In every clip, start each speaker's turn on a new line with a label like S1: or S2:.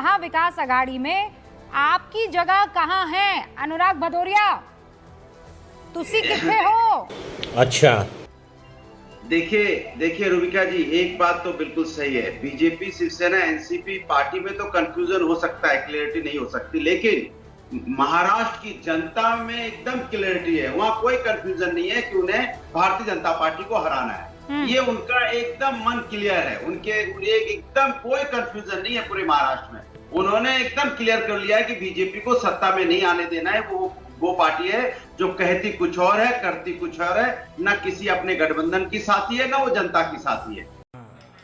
S1: विकास आघाड़ी में आपकी जगह कहाँ है? अनुराग भदौरिया, तुसी कितने हो?
S2: अच्छा,
S3: देखिए रुबिका जी, एक बात तो बिल्कुल सही है। बीजेपी, शिवसेना, एनसीपी पार्टी में तो कंफ्यूजन हो सकता है, क्लियरिटी नहीं हो सकती, लेकिन महाराष्ट्र की जनता में एकदम क्लियरिटी है। वहां कोई कंफ्यूजन नहीं है कि उन्हें भारतीय जनता पार्टी को हराना है। ये उनका एकदम मन क्लियर है। उनके एकदम कोई कंफ्यूजन नहीं है पूरे महाराष्ट्र में। उन्होंने एकदम क्लियर कर लिया है कि बीजेपी को सत्ता में नहीं आने देना है। वो पार्टी है जो कहती कुछ और है, करती कुछ और है, ना किसी अपने गठबंधन की साथी है, ना वो जनता की साथी है।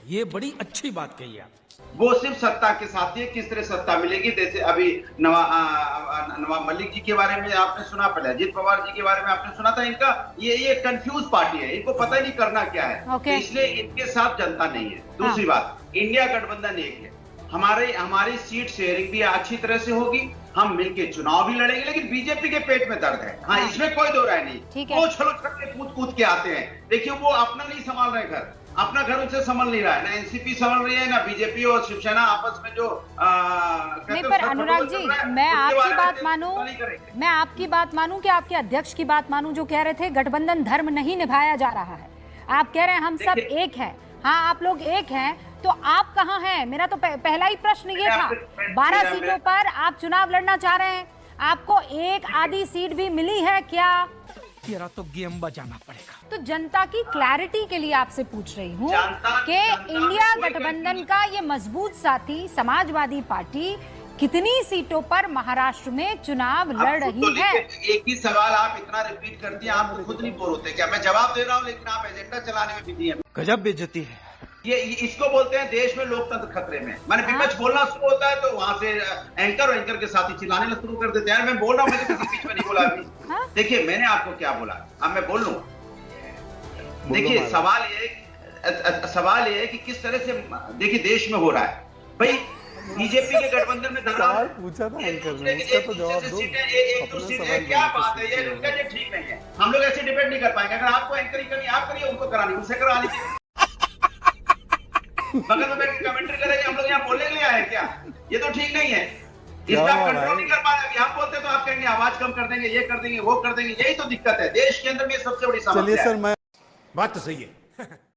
S4: ये बड़ी अच्छी बात कही आप।
S3: वो सिर्फ सत्ता के साथी है। किस तरह सत्ता मिलेगी? जैसे अभी नवाब मलिक जी के बारे में आपने सुना, पहले अजित पवार जी के बारे में आपने सुना था। इनका ये कंफ्यूज पार्टी है, इनको पता ही नहीं करना क्या है। तो इसलिए इनके साथ जनता नहीं है। दूसरी बात, इंडिया गठबंधन एक है। हमारी सीट शेयरिंग भी अच्छी तरह से होगी। हम मिलके चुनाव भी लड़ेंगे, लेकिन बीजेपी के पेट में दर्द है। हाँ, इसमें कोई दो राय नहीं। वो छलो छक्के कूद के आते हैं। देखिए, वो अपना नहीं संभाल रहे घर, अपना घर उनसे संभल नहीं रहा है। ना एनसीपी संभल रही है, ना बीजेपी और शिवसेना आपस में जो
S1: नहीं। पर अनुराग जी, मैं आपकी बात मानूं कि आपके अध्यक्ष की बात मानूं, जो कह रहे थे गठबंधन धर्म नहीं निभाया जा रहा है। आप कह रहे हैं हम सब एक हैं। हाँ, आप लोग एक हैं, तो आप कहाँ हैं? मेरा तो पहला ही प्रश्न ये था। 12 सीटों पर आप चुनाव लड़ना चाह रहे हैं, आपको एक आधी सीट भी मिली है क्या?
S4: तेरा तो गेम बजाना पड़ेगा।
S1: तो जनता की क्लैरिटी के लिए आपसे पूछ रही हूँ कि इंडिया गठबंधन का ये मजबूत साथी समाजवादी पार्टी कितनी सीटों पर महाराष्ट्र में चुनाव लड़ रही है?
S3: एक ही सवाल आप इतना रिपीट करती हैं, आप खुद नहीं बोर होते क्या? मैं जवाब दे रहा हूँ, लेकिन आप एजेंडा चलाने में बिजी हैं।
S4: गजब बेइज्जती है।
S3: ये इसको बोलते हैं देश में लोकतंत्र खतरे में। मैंने विपक्ष बोलना शुरू होता है तो वहां से एंकर के साथी चिल्लाने शुरू कर देते हैं। मैं बोल रहा हूँ, मैं किसी बीच में नहीं बोला अभी। देखिए, मैंने आपको क्या बोला, अब मैं बोल लूं। देखिए, सवाल ये है कि किस तरह से देखिए देश में हो रहा है। भाई, बीजेपी के गठबंधन में
S5: सवाल पूछा था एंकर ने, उसका तो जवाब दो। अपना सवाल
S3: क्या बात है, ये ठीक नहीं है। हम लोग ऐसे डिबेट नहीं कर पाएंगे। अगर आपको एंकरिंग करनी, आप करिए, उनको करानी, उनसे करा लीजिए। बगल में बैठ के कमेंट्री करेंगे, हम लोग यहाँ बोलने के लिए आए क्या? ये तो ठीक नहीं है। इसका कंट्रोल नहीं कर पा रहे। हम बोलते तो आप कहेंगे आवाज कम कर देंगे, ये कर देंगे, वो कर देंगे। यही तो दिक्कत है देश के अंदर में। सबसे बड़ी समस्या है।
S5: चलिए सर, मैं
S4: बात तो सही है।